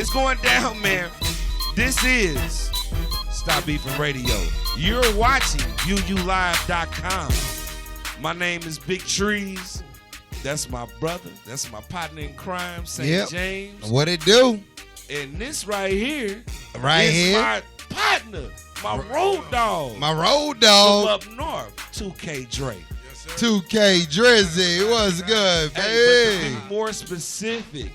It's going down, man. This is Stop Beefing Radio. You're watching UULive.com. My name is Big Treez. That's my brother. That's my partner in crime, St. James. What it do? And this right here is my partner, my road dog. My road dog. From up north, 2KDrae. Yes, 2KDrae. What's good, Hey, baby? but to be more specific,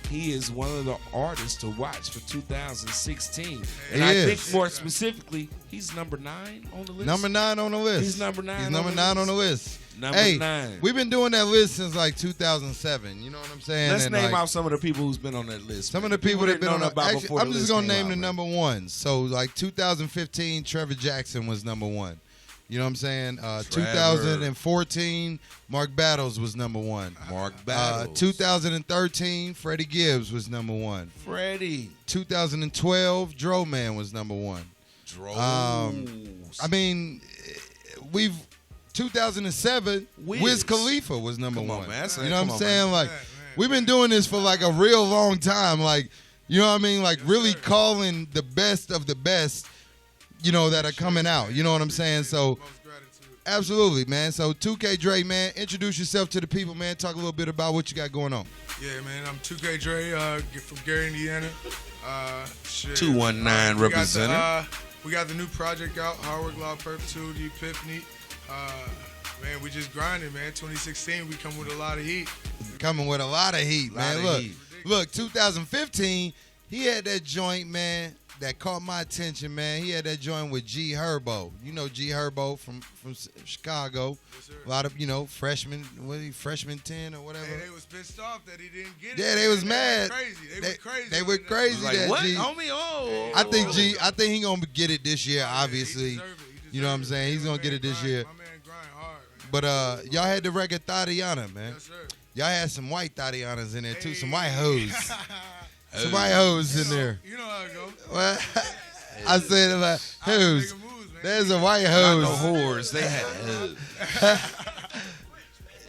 he is one of the artists to watch for 2016. And I think more specifically, he's number 9 on the list. Number 9 on the list. He's number 9. He's number 9 on the list. Number 9. We've been doing that list since like 2007. You know what I'm saying? Let's and name like, out some of the people who's been on that list. Some of the people that have been on about actually, before. I'm just gonna name the out, number ones. So like 2015, Trevor Jackson was number 1. You know what I'm saying? 2014, Mark Battles was number 1. Mark Battles. 2013, Freddie Gibbs was number 1. Freddie. 2012, Dro Man was number 1. Dro. I mean, 2007, Wiz Khalifa was number 1. Man. You know what I'm saying? Like, we've been doing this for like a real long time. Like, you know what I mean? Like, really calling the best of the best, you know, that are coming out. You know what I'm saying? So, absolutely, man. So, 2KDrae, man, introduce yourself to the people, man. Talk a little bit about what you got going on. Yeah, man. I'm 2KDrae from Gary, Indiana. 219 representative. We got the new project out, Hard Work, Law, Perpetuity, Epiphany. Man, we just grinding, man. 2016, we come with a lot of heat. Coming with a lot of heat, man. Look, 2015, he had that joint, man, that caught my attention, man. He had that joint with G Herbo. You know G Herbo from Chicago. Yes, sir. A lot of, you know, freshman 10 or whatever. Hey, they was pissed off that he didn't get it. Yeah, they was mad. They were crazy. That what? G. Homie, oh. I think he gonna get it this year, obviously. You know what I'm saying? He's gonna get it this year. My man grind hard, man. But y'all had the record Tatiana, man. Yes, sir. Y'all had some white Tatianas in there too, some white hoes. Some white hoes in there. You know how it go. Well, I said about hoes. There's a white Not hose. no whores. They had hoes.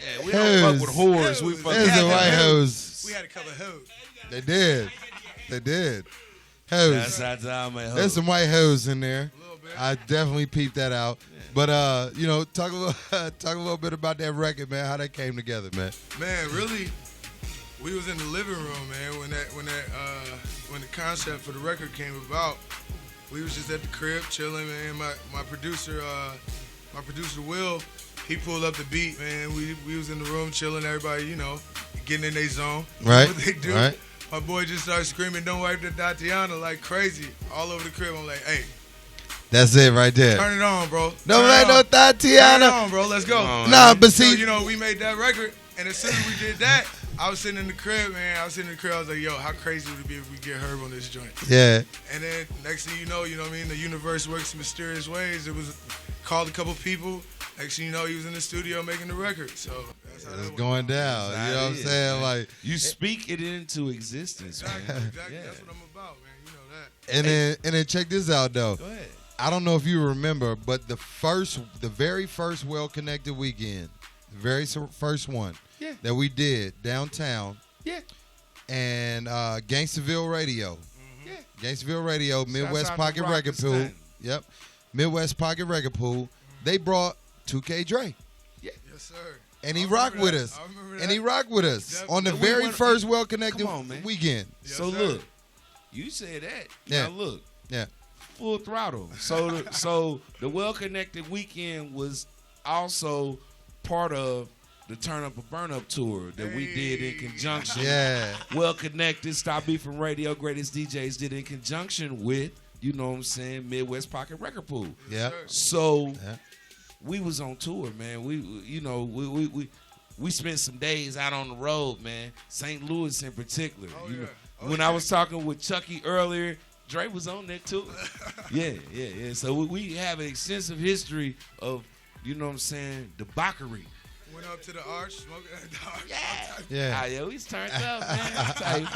Yeah, we don't fuck with whores. We fuck There's with a white hose. We had a couple of hoes. They did. Hoes. That's how my hoes. There's some white hoes in there. A little bit. I definitely peeped that out. But you know, talk a little bit about that record, man. How that came together, man. Man, really, we was in the living room, man, when the concept for the record came about. We was just at the crib chilling, man. My producer Will, he pulled up the beat, man. We was in the room chilling, everybody, you know, getting in their zone. Right. What they do. Right. My boy just started screaming, "Don't wipe the Tatiana," like crazy, all over the crib. I'm like, hey, That's it right there. turn it on, bro. Don't Turn let it no on. Turn it Tatiana. on, bro. Let's go. Nah, but So, see, you know, we made that record, and as soon as we did that, I was sitting in the crib, man. I was like, yo, how crazy would it be if we get Herb on this joint? yeah. And then next thing you know what I mean? The universe works in mysterious ways. It was called a couple people. Next thing you know, he was in the studio making the record. So that's how It's that went. going down. That's You know how what it I'm is, saying? man. Like, You speak it into existence, man. Exactly. Yeah. That's what I'm about, man. You know that. and then check this out though. Go ahead. I don't know if you remember, but the very first Well Connected weekend, the very first one Yeah. that we did downtown, Yeah. and Gangsterville Radio, Yeah. Gangsterville Radio, Midwest out to Pocket Record Rockets Pool, Stanton. yep, Midwest Pocket Record Pool. They brought 2KDrae, Yes, sir. and he I rocked remember with that. us, I remember and that. he rocked with us Definitely. on the And we very went- first Well Connected Come on, man. weekend. Yes, So sir. look, you said that. Yeah. Now look, Yeah, full throttle. So the Well Connected weekend was also part of the Turn Up or Burn Up tour that we did in conjunction. yeah, Well Connected, Stop Beefing Radio, Greatest DJs did in conjunction with, you know what I'm saying, Midwest Pocket Record Pool. yeah. So Yeah. we was on tour, man. We spent some days out on the road, man. St. Louis in particular. Oh, You yeah. know, Oh, when yeah. I was talking with Chucky earlier, Dre was on that too. yeah. So we have an extensive history of, you know what I'm saying, debauchery. Went up to the arch, smoking at the arch. Yeah. Yeah, we turned up, man. I tell you,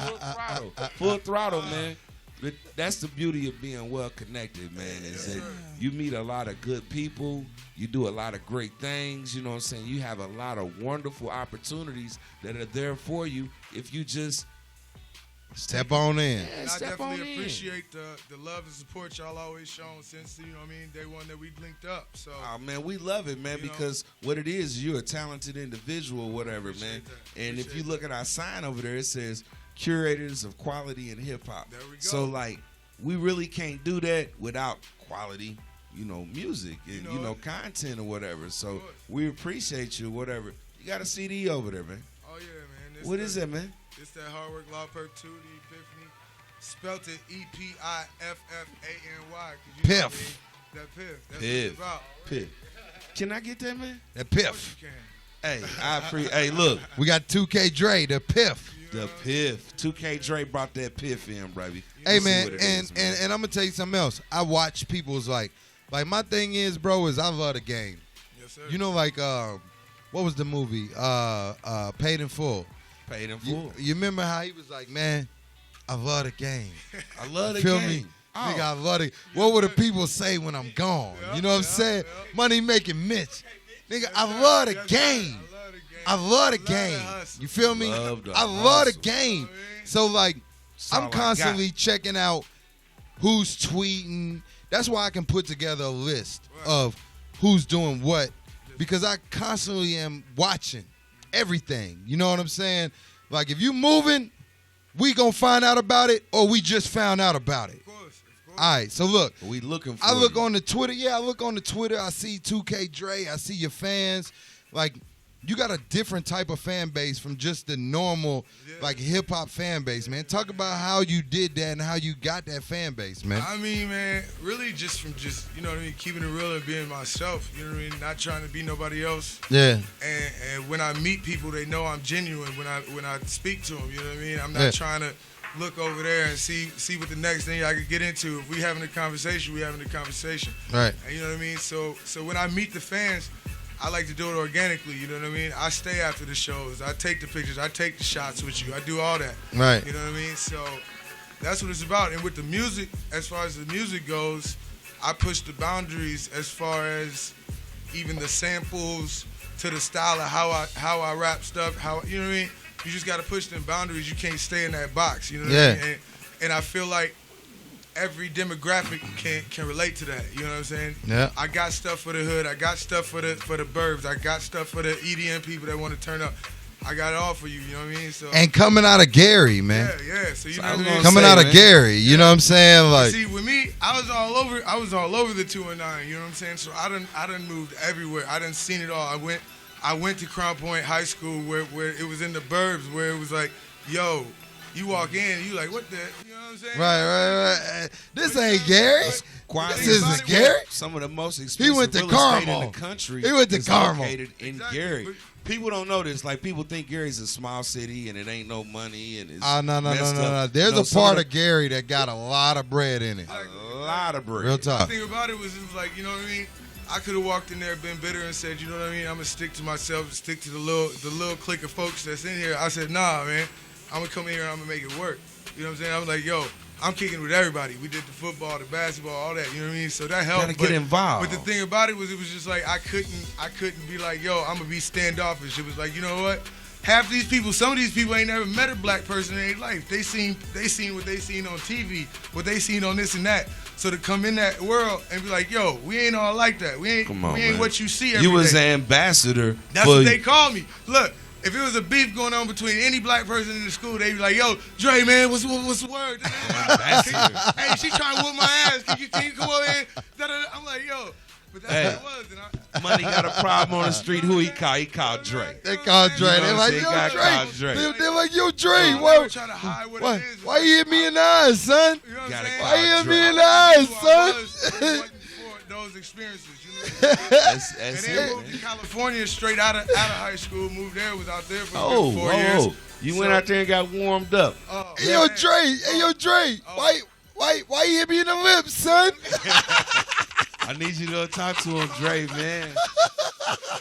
full throttle, man. But that's the beauty of being well connected, man, is that you meet a lot of good people, you do a lot of great things, you know what I'm saying? You have a lot of wonderful opportunities that are there for you if you just Step on in. Yeah, And I step on definitely in. appreciate the love and support y'all always shown since, you know what I mean, day one that we linked up. So, Oh, man, we love it, man, You know. because what it is, you're a talented individual, whatever, man. Appreciate that. And if Appreciate you look at our sign over there, it says curators of quality in hip hop. There we go. So, like, we really can't do that without quality, music and, You know it. content or whatever. So, course. we appreciate you, whatever. You got a CD over there, man. oh, yeah, man. What is that, man? It's that Hard Work Law Perk 2, the Epiphany. Spelt it Epiffany. 'Cause you know what I Piff. mean? That Piff. That's Piff. what it's about. Piff. Can I get that, man? The Of course Piff. you can. Hey, I appreciate. Hey, look, We got 2KDrae, the Piff. the Piff. 2KDrae brought that Piff in, baby. Hey Let's see man, what it and, is, and I'm gonna tell you something else. I watch people's like my thing is, bro, is I love the game. Yes, sir. You know, like what was the movie? Paid in Full. paid in You, full. you remember how he was like, man, I love the game. I love the Feel game. me? Oh. Nigga, I love it. What would the people say when I'm gone? You know what I'm saying? Money making Mitch. Nigga, I love the game. I love the game. You feel me? Love the I love the hustle. game. So like, That's all I I'm got. constantly checking out who's tweeting. That's why I can put together a list of who's doing what, because I constantly am watching everything. You know what I'm saying? Like, if you moving, we gonna find out about it, or we just found out about it. Of course. All right, so look, We looking for I look you. on the Twitter. Yeah, I look on the Twitter. I see 2KDrae. I see your fans. Like, you got a different type of fan base from just the normal, like, hip-hop fan base, man. Talk about how you did that and how you got that fan base, man. I mean, man, really just from you know what I mean, keeping it real and being myself, you know what I mean, not trying to be nobody else. Yeah. And when I meet people, they know I'm genuine when I speak to them, you know what I mean? I'm not Yeah. trying to look over there and see what the next thing I could get into. If we having a conversation, we having a conversation. Right. And you know what I mean? So when I meet the fans, I like to do it organically, you know what I mean? I stay after the shows. I take the pictures. I take the shots with you. I do all that. Right. You know what I mean? So that's what it's about. And with the music, as far as the music goes, I push the boundaries as far as even the samples to the style of how I rap stuff, you know what I mean? You just got to push them boundaries. You can't stay in that box, you know what I mean? And I feel like every demographic can relate to that. You know what I'm saying? Yeah. I got stuff for the hood. I got stuff for the burbs. I got stuff for the EDM people that want to turn up. I got it all for you. You know what I mean? So And coming out of Gary, man. yeah. So you know I what was I mean? gonna Coming say, out of man. Gary, you know what I'm saying? Like, See, with me, I was all over the 219. You know what I'm saying? So I done moved everywhere. I done seen it all. I went to Crown Point High School where it was in the burbs, where it was like, yo, you walk in, you like, what the, you know what I'm saying? right. This ain't Gary. Quiet. This isn't Gary. Some of the most expensive went to real estate in Carmel. the country. He went to is Carmel. located in Exactly, Gary. but- People don't know this. Like, people think Gary's a small city and it ain't no money and it's Oh, no. messed up. There's No, a some part the- of Gary that got a lot of bread in it. a lot of bread. Real The talk. thing about it was like, you know what I mean? I could have walked in there, been bitter, and said, you know what I mean? I'm gonna stick to myself, stick to the little clique of folks that's in here. I said, nah, man, I'm gonna come in here and I'm gonna make it work. You know what I'm saying? I was like, yo, I'm kicking with everybody. We did the football, the basketball, all that. You know what I mean? So that helped. Gotta get involved. But the thing about it was just like I couldn't be like, yo, I'm gonna be standoffish. It was like, you know what? Half these people, some of these people ain't never met a black person in their life. They seen what they seen on TV, what they seen on this and that. So to come in that world and be like, yo, we ain't all like that. We ain't man. what you see every You was day. an ambassador. That's for what they call me. Look, if it was a beef going on between any black person in the school, they'd be like, yo, Dre, man, what's the word? Hey, she trying to whoop my ass. Can you come over here? I'm like, yo. But that's Hey. what it was. And Money got a problem on the street. Who he call? He called Dre. They called Dre. You know They're what like, I'm yo, saying? Got called Dre. Dre. They're like, yo, Dre. They Whoa. were trying to hide what Why, it is. why you hit me in the eyes, son? You know what Gotta I'm saying? call Why you hit Dre. me in the eyes, Who I son? was before those experiences. You know what I'm saying? That's And it, then moved to man. California straight out of high school. Moved there, was out there for Oh, 4 years. whoa. You went out there and got warmed up. Oh, Hey, yo, man. Dre. Why you hit me in the lips, son? I need you to go talk to him, Dre, man.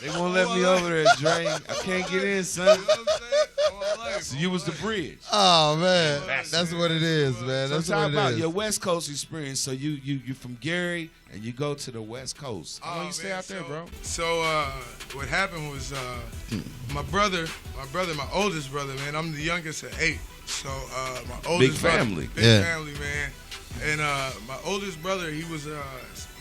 They won't let me over there, Dre. I can't get in, son. You know what I'm saying? All my life. So you was the bridge. Oh, man. That's what it is, man. So That's talk what it about is. your West Coast experience. So you from Gary and you go to the West Coast. How long you stay man, out there, bro? So what happened was my oldest brother, man, I'm the youngest of 8. So my oldest family. Big family, man. And my oldest brother, he was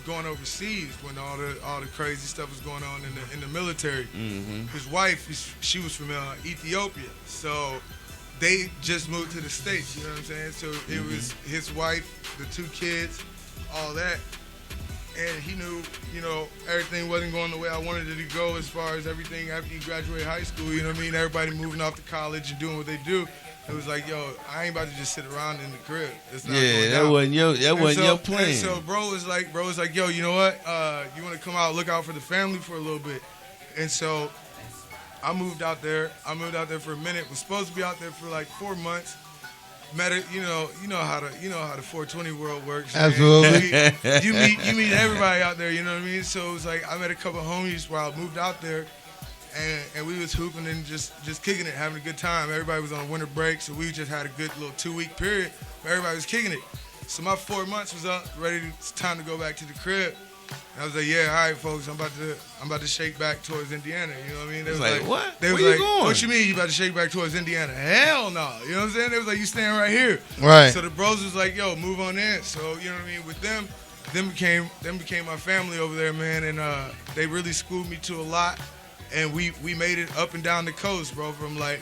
going overseas when all the crazy stuff was going on in the military. Mm-hmm. His wife, she was from Ethiopia, so they just moved to the States. You know what I'm saying? So it was his wife, the 2 kids, all that. And he knew, you know, everything wasn't going the way I wanted it to go as far as everything after you graduate high school, you know what I mean? Everybody moving off to college and doing what they do. It was like, yo, I ain't about to just sit around in the crib. It's not going that down. wasn't your plan. And so bro was like, yo, you know what? You want to come out, look out for the family for a little bit. And so I moved out there. I moved out there for a minute. Was supposed to be out there for like 4 months. Met it, you know how the 420 world works. Absolutely. You meet everybody out there, you know what I mean? So it was like I met a couple of homies while I moved out there, and we was hooping and just kicking it, having a good time. Everybody was on winter break, so we just had a good little 2-week period where everybody was kicking it. So my 4 months was up, it's time to go back to the crib. And I was like, yeah, all right, folks, I'm about to shake back towards Indiana. You know what I mean? They was like, what? They was Where like, you going? what you mean you about to shake back towards Indiana? Hell no. You know what I'm saying? They was like, you staying right here. Right. So the bros was like, yo, move on in. So, you know what I mean? With them became my family over there, man. And they really schooled me to a lot. And we made it up and down the coast, bro.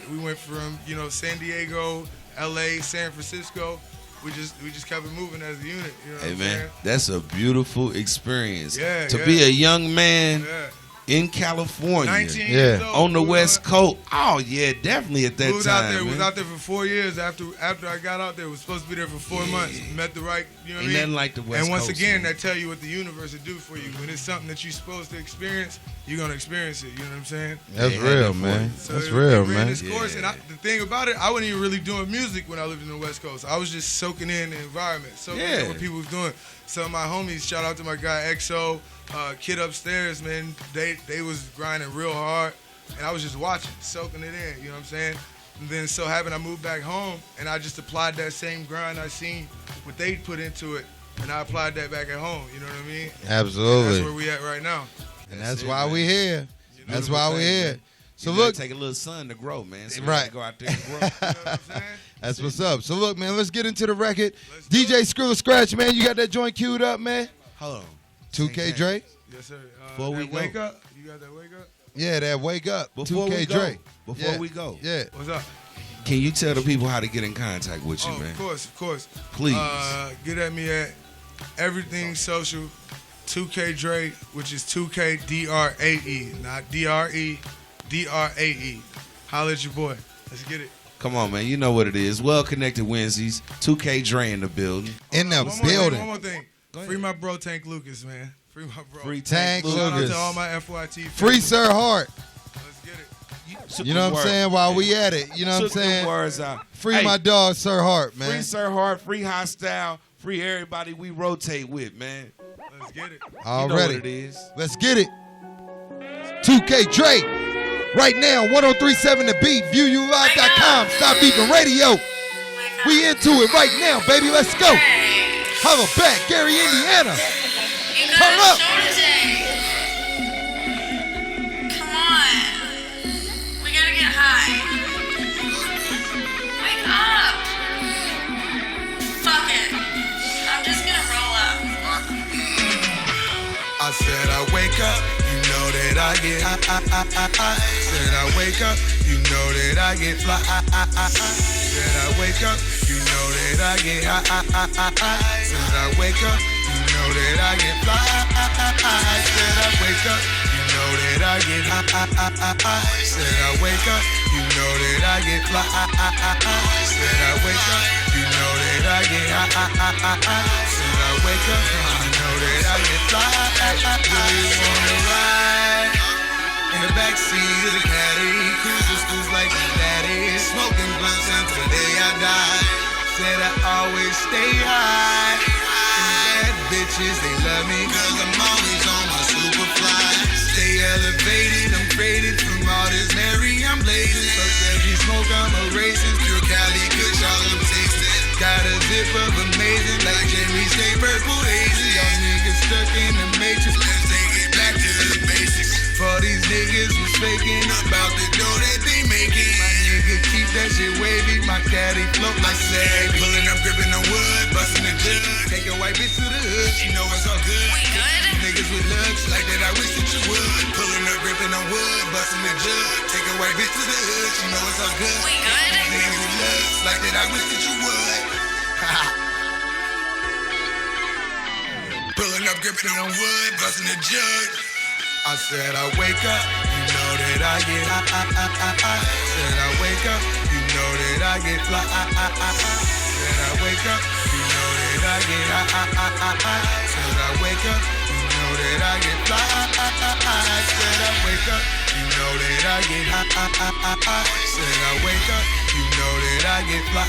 We went from, you know, San Diego, LA, San Francisco. We just kept it moving as a unit. You know what I'm saying? That's a beautiful experience. Yeah, to be a young man Yeah. in California, 19 years old. on the West Coast. Oh yeah, definitely at that Moved time. out there, man. was out there for 4 years. After I got out there, was supposed to be there for 4 months. Met the right, you know what I Ain't mean? nothing like the West And once Coast, again, man. that tell you what the universe will do for you. When it's something that you're supposed to experience, you're gonna experience it. You know what I'm saying? That's Yeah, real, for man. you. So That's it real, ran man. This course, and the thing about it, I wasn't even really doing music when I lived in the West Coast. I was just soaking in the environment, soaking in what people was doing. Some of my homies, shout out to my guy XO, Kid Upstairs, man. They was grinding real hard, and I was just watching, soaking it in. You know what I'm saying? And then so having I moved back home, and I just applied that same grind I seen what they put into it, and I applied that back at home. You know what I mean? Absolutely. And that's where we at right now. And that's it, why man. we here. That's why we here. Man. So You gotta look, take a little sun to grow, man. So Right. Go out there and grow. You know what I'm saying? that's what's up. So look, man, let's get into the record. Let's do DJ Skrill Scratch, man, you got that joint queued up, man? Hold on. 2KDrae? Yes, sir. Before we that wake go. up. You got that wake up? Yeah, that Wake Up. Before we 2KDrae. go. Before Yeah. we go. Yeah. What's up? Can you tell the people how to get in contact with you, Oh, man? of course. Please. Get at me at everything social, 2KDrae, which is 2KDrae, not DRE, DRAE. Holla at your boy. Let's get it. Come on, man. You know what it is. Well Connected Wednesdays. 2KDrae in the building. In the One building. more thing. Go ahead. Free my bro Tank Lucas, man. Free my bro. Free Tank Tank Shout out Lucas. to all my FYT. Free Sir Hart. Let's get it. You know what I'm saying? While we at it. You know what I'm Took them saying? words out. Free Hey, my dog, Sir Hart, man. Free Sir Hart, free Hostile, free everybody we rotate with, man. Let's get it. You know what Already. it is. Let's get it. 2KDrae. Right now, 1037 The Beat, ViewYouLive.com, Stop Beefing Radio. We into it right now, baby. Let's go. Holla back, Gary, Indiana. Turn up. Come on. We gotta get high. Wake up. Fuck it. I'm just gonna roll up. I said I wake up, you know that I get high. Said I wake up, you know that I get fly. Said I wake up, you know that I get high. Said I wake up, you know that I get fly. Said I wake up, you know that I get high. Said I wake up, you know that I get fly. Said I wake up, you know that I get high. Said I wake up, you know that I get fly. Do you wanna ride in the backseat of the caddy? Cruise the schools like my daddy, smoking blunts until the day I die. Said I always stay high. And bad bitches, they love me 'cause I'm always on my super fly. Stay elevated, I'm faded from all this Mary, I'm blazing. Fuck every smoke, I'm a racist. Pure Cali, kush, all I'm tasting. Got a zip of amazing, like Jimmy State, purple hazy. Y'all niggas stuck in the matrix, let's take it back to the basics. For these niggas was faking about the dough that they making. My nigga keep that shit wavy, my caddy float like say. Pulling up, gripping on wood, busting the jug. Take a white bitch to the hood, she know it's all good. We good? Niggas with looks like that, I wish that you would. Pulling up, gripping on wood, busting the jug. Take a white bitch to the hood, she know it's all good. We good? Niggas with looks like that, I wish that you would. Pulling up, gripping on wood, busting the jug. I said I wake up, you know that I get Said I wake up, you know that I get fly. Said I wake up, you know that I get Said I wake up, you know that I get fly. Said I wake up, you know that I get Said I wake up, you know that I get fly.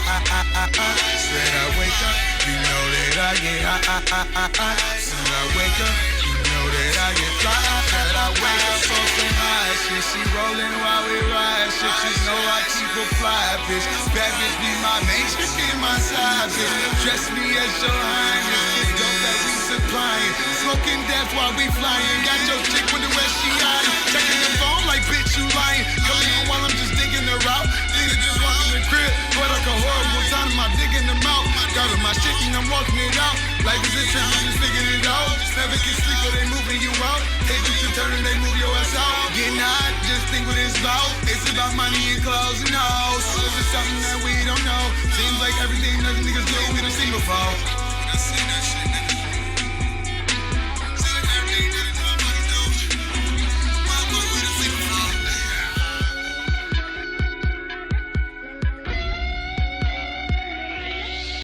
Said I wake up, you know that I get Said I wake up, you know that I get fly. Said I wake up on some high shit. She rolling while we ride shit. She know I keep a fly bitch. Bad bitch be my main, she be my side bitch. Dress me as your highness. This dope that we supplying. Smoking death while we flying. Got your chick with the west she eyeing. Checking the phone like bitch you lying. Coming on while I'm just digging her out. Nigga just walking the crib. But like a horrible time my dick in the mouth. Got on my shit and I'm walking it out. Life is a trip, we just figuring it out. Never get sleep or they moving you out. They do to turn and they move your ass out. Getting hot, just think what it's about. It's about money and clothes and hoes. So it's something that we don't know. Seems like everything other niggas do, we done seen before. I seen that shit.